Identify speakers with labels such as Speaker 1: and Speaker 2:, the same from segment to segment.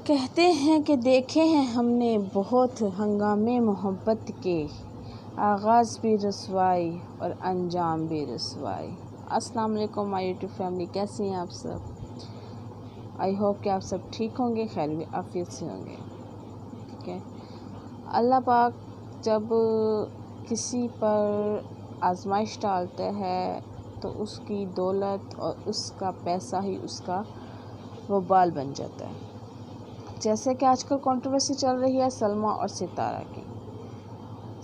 Speaker 1: کہتے ہیں کہ دیکھے ہیں ہم نے بہت ہنگامے محبت کے، آغاز بھی رسوائی اور انجام بھی رسوائی۔ السلام علیکم مائی یوٹیوب فیملی، کیسی ہیں آپ سب؟ آئی ہوپ کہ آپ سب ٹھیک ہوں گے، خیر بھی عافیت سے ہوں گے، ٹھیک ہے۔ اللہ پاک جب کسی پر آزمائش ڈالتا ہے تو اس کی دولت اور اس کا پیسہ ہی اس کا وبال بن جاتا ہے۔ جیسے کہ آج کل کنٹروورسی چل رہی ہے سلمیٰ اور ستارہ کی۔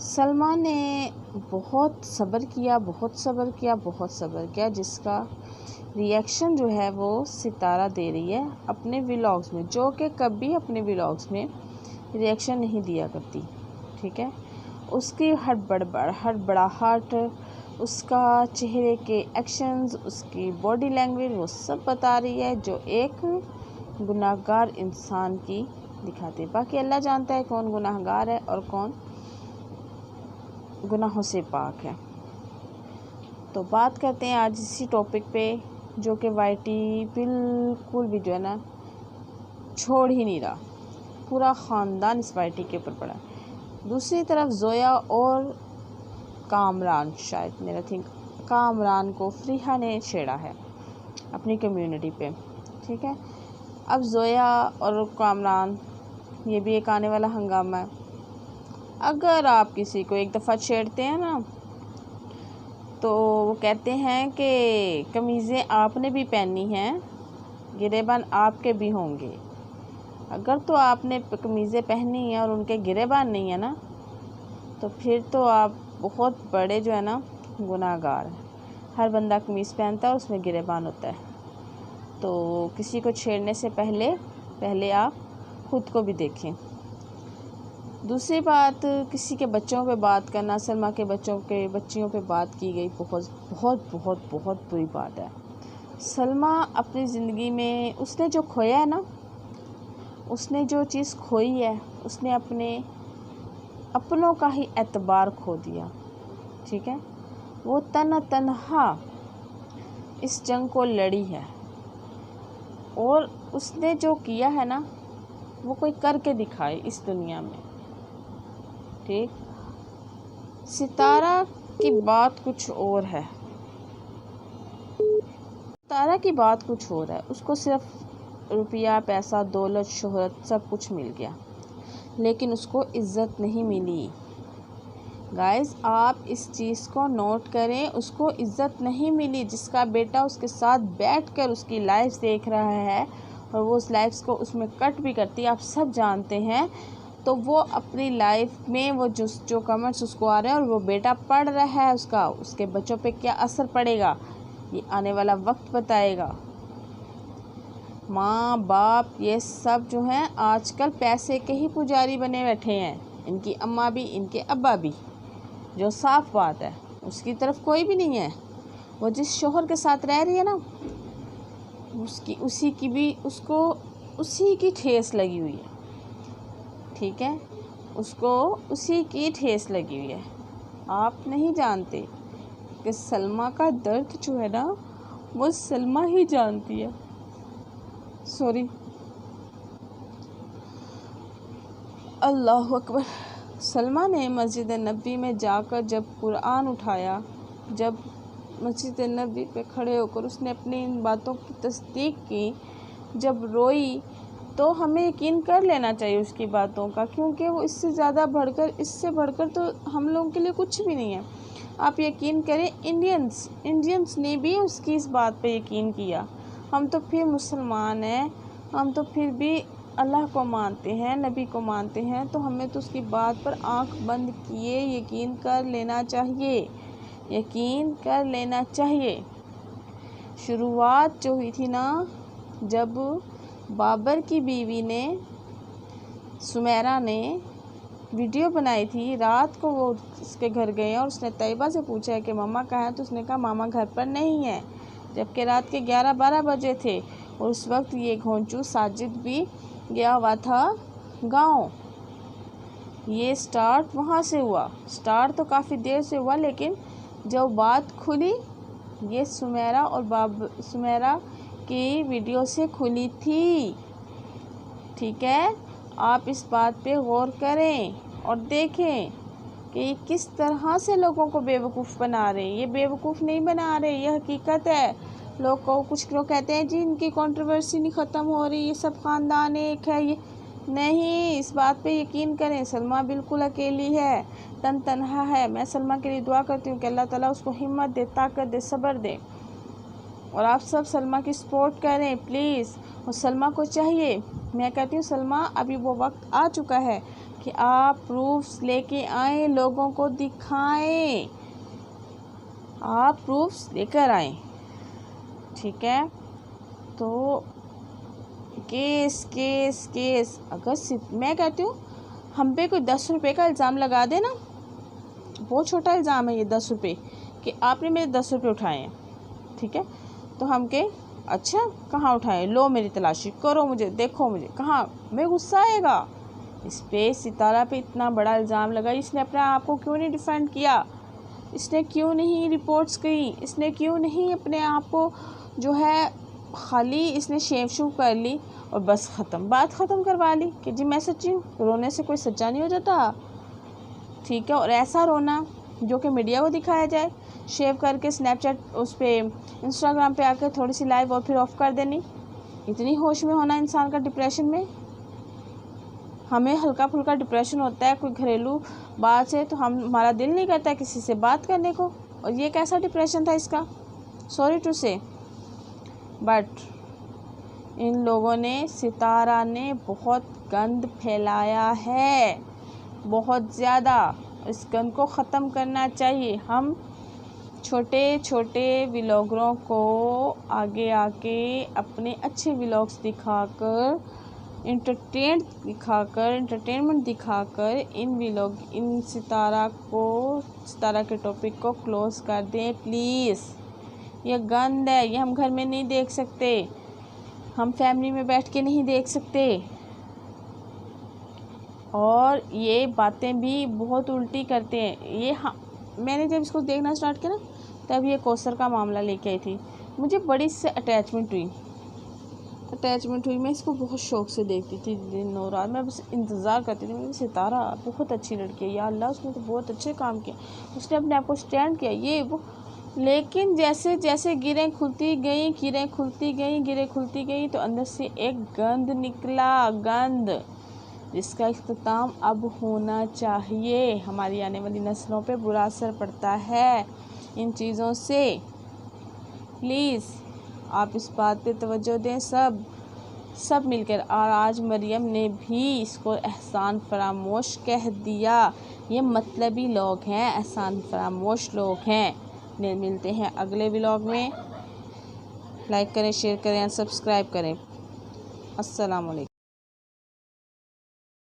Speaker 1: سلمیٰ نے بہت صبر کیا، جس کا ریئیکشن جو ہے وہ ستارہ دے رہی ہے اپنے ولاگز میں، جو کہ کبھی اپنے ولاگز میں ریئیکشن نہیں دیا کرتی، ٹھیک ہے۔ اس کی ہڑبڑاہٹ، اس کا چہرے کے ایکشنز، اس کی باڈی لینگویج، وہ سب بتا رہی ہے جو ایک گناہ گار انسان کی دکھاتے۔ باقی اللہ جانتا ہے کون گناہ گار ہے اور کون گناہوں سے پاک ہے۔ تو بات کرتے ہیں آج اسی ٹاپک پہ، جو کہ وائی ٹی بالکل بھی جو ہے نا چھوڑ ہی نہیں رہا، پورا خاندان اس وائی ٹی کے اوپر پڑا۔ دوسری طرف زویا اور کامران، شاید میرا کامران کو فریحہ نے چھیڑا ہے اپنی کمیونٹی پہ، ٹھیک ہے۔ اب زویا اور کامران، یہ بھی ایک آنے والا ہنگامہ ہے۔ اگر آپ کسی کو ایک دفعہ چھیڑتے ہیں نا تو وہ کہتے ہیں کہ قمیضیں آپ نے بھی پہنی ہیں، گریبان آپ کے بھی ہوں گے۔ اگر تو آپ نے قمیضیں پہنی ہیں اور ان کے گریبان نہیں ہیں نا، تو پھر تو آپ بہت بڑے جو ہے نا گناہ گار ہیں۔ ہر بندہ قمیض پہنتا ہے اور اس میں گریبان ہوتا ہے، تو کسی کو چھیڑنے سے پہلے آپ خود کو بھی دیکھیں۔ دوسری بات، کسی کے بچوں پہ بات کرنا، سلمیٰ کے بچیوں پہ بات کی گئی، بہت بری بات ہے۔ سلمیٰ اپنی زندگی میں اس نے جو کھویا ہے نا، اس نے جو چیز کھوئی ہے، اس نے اپنوں کا ہی اعتبار کھو دیا، ٹھیک ہے۔ وہ تنہا اس جنگ کو لڑی ہے، اور اس نے جو کیا ہے نا وہ کوئی کر کے دکھائے اس دنیا میں، ٹھیک۔ ستارہ کی بات کچھ اور ہے، اس کو صرف روپیہ، پیسہ، دولت، شہرت سب کچھ مل گیا، لیکن اس کو عزت نہیں ملی۔ گائز آپ اس چیز کو نوٹ کریں، اس کو عزت نہیں ملی۔ جس کا بیٹا اس کے ساتھ بیٹھ کر اس کی لائف دیکھ رہا ہے اور وہ اس لائف کو اس میں کٹ بھی کرتی ہے، آپ سب جانتے ہیں، تو وہ اپنی لائف میں وہ جو کمنٹس اس کو آ رہے ہیں اور وہ بیٹا پڑھ رہا ہے، اس کے بچوں پہ کیا اثر پڑے گا یہ آنے والا وقت بتائے گا۔ ماں باپ یہ سب جو ہیں آج کل پیسے کے ہی پجاری بنے بیٹھے ہیں، ان کی اماں بھی، ان کے ابا بھی، جو صاف بات ہے، اس کی طرف کوئی بھی نہیں ہے۔ وہ جس شوہر کے ساتھ رہ رہی ہے نا، اسی کی ٹھیس لگی ہوئی ہے، ٹھیک ہے، اس کو اسی کی ٹھیس لگی ہوئی ہے۔ آپ نہیں جانتے کہ سلمیٰ کا درد جو ہے نا وہ سلمیٰ ہی جانتی ہے، اللہ اکبر۔ سلمیٰ نے مسجد نبوی میں جا کر جب قرآن اٹھایا، جب مسجد نبوی پہ کھڑے ہو کر اس نے اپنی ان باتوں کی تصدیق کی، جب روئی، تو ہمیں یقین کر لینا چاہیے اس کی باتوں کا، کیونکہ وہ اس سے بڑھ کر تو ہم لوگوں کے لیے کچھ بھی نہیں ہے۔ آپ یقین کریں، انڈینس نے بھی اس کی اس بات پہ یقین کیا۔ ہم تو پھر مسلمان ہیں، ہم تو پھر بھی اللہ کو مانتے ہیں، نبی کو مانتے ہیں، تو ہمیں تو اس کی بات پر آنکھ بند کیے یقین کر لینا چاہیے۔ شروعات جو ہوئی تھی نا، جب بابر کی بیوی نے، سمیرہ نے ویڈیو بنائی تھی، رات کو وہ اس کے گھر گئے اور اس نے طیبہ سے پوچھا ہے کہ ماما کہاں ہے، تو اس نے کہا ماما گھر پر نہیں ہے، جبکہ رات کے 11-12 بجے تھے، اور اس وقت یہ گھونچو ساجد بھی گیا ہوا تھا گاؤں۔ یہ سٹارٹ وہاں سے ہوا، سٹارٹ تو کافی دیر سے ہوا، لیکن جب بات کھلی یہ سمیرہ کی ویڈیو سے کھلی تھی، ٹھیک ہے، آپ اس بات پہ غور کریں اور دیکھیں کہ یہ کس طرح سے لوگوں کو بیوقوف بنا رہے ہیں۔ یہ بیوقوف نہیں بنا رہے، یہ حقیقت ہے۔ کچھ لوگ کہتے ہیں جی ان کی کنٹروورسی نہیں ختم ہو رہی، یہ سب خاندان ایک ہے، یہ نہیں، اس بات پہ یقین کریں۔ سلمیٰ بالکل اکیلی ہے، تنہا ہے۔ میں سلمیٰ کے لیے دعا کرتی ہوں کہ اللہ تعالیٰ اس کو ہمت دے، طاقت دے، صبر دے، اور آپ سب سلمیٰ کی سپورٹ کریں پلیز۔ اور سلمیٰ کو چاہیے، میں کہتی ہوں سلمیٰ ابھی وہ وقت آ چکا ہے کہ آپ پروفس لے کے آئیں، لوگوں کو دکھائیں، آپ پروفس لے کر آئیں، ٹھیک ہے۔ تو کیس اگر میں کہتی ہوں ہم پہ کوئی 10 روپے کا الزام لگا دے نا، بہت چھوٹا الزام ہے یہ 10 روپے، کہ آپ نے میرے 10 روپے اٹھائے ہیں، ٹھیک ہے، تو ہم کہ اچھا کہاں اٹھائے، لو میری تلاشی کرو، مجھے دیکھو، مجھے کہاں، میں غصہ آئے گا۔ اس پہ ستارہ پہ اتنا بڑا الزام لگا، اس نے اپنے آپ کو کیوں نہیں ڈیفینڈ کیا، اس نے کیوں نہیں رپورٹس کی، اس نے کیوں نہیں اپنے آپ کو جو ہے خالی اس نے شیو شو کر لی اور بس بات ختم کروا لی کہ جی میں سچی ہوں۔ رونے سے کوئی سچا نہیں ہو جاتا، ٹھیک ہے، اور ایسا رونا جو کہ میڈیا کو دکھایا جائے، شیو کر کے سنیپ چیٹ اس پہ انسٹاگرام پہ آ کے تھوڑی سی لائیو اور پھر آف کر دینی، اتنی ہوش میں ہونا انسان کا ڈپریشن میں۔ ہمیں ہلکا پھلکا ڈپریشن ہوتا ہے کوئی گھریلو بات سے تو ہمارا دل نہیں کرتا کسی سے بات کرنے کو، اور یہ کیسا ڈپریشن تھا اس کا، سوری ٹو سے، بٹ ان لوگوں نے، ستارہ نے بہت گند پھیلایا ہے، بہت زیادہ۔ اس گند کو ختم کرنا چاہیے۔ ہم چھوٹے چھوٹے ولاگروں کو آگے آ کے اپنے اچھے ولاگس دکھا کر انٹرٹینمنٹ دکھا کر ان ستارہ کے ٹاپک کو کلوز کر دیں پلیز۔ یہ گند ہے، یہ ہم گھر میں نہیں دیکھ سکتے، ہم فیملی میں بیٹھ کے نہیں دیکھ سکتے، اور یہ باتیں بھی بہت الٹی کرتے ہیں۔ میں نے جب اس کو دیکھنا سٹارٹ کیا نا تب یہ کوثر کا معاملہ لے کے آئی تھی، مجھے بڑی سے اٹیچمنٹ ہوئی، میں اس کو بہت شوق سے دیکھتی تھی دن اور رات، میں بس انتظار کرتی تھی، مجھے ستارہ بہت اچھی لڑکی ہے، یا اللہ اس نے تو بہت اچھے کام کیا، اس نے اپنے آپ کو سٹینڈ کیا، یہ وہ، لیکن جیسے جیسے گیریں کھلتی گئیں تو اندر سے ایک گند نکلا، گند جس کا اختتام اب ہونا چاہیے۔ ہماری آنے والی نسلوں پہ برا اثر پڑتا ہے ان چیزوں سے، پلیز آپ اس بات پہ توجہ دیں، سب مل کر۔ اور آج مریم نے بھی اس کو احسان فراموش کہہ دیا، یہ مطلبی لوگ ہیں، احسان فراموش لوگ ہیں۔ ملتے ہیں اگلے ولاگ میں، لائک کریں، شیئر کریں، سبسکرائب کریں۔ السلام علیکم۔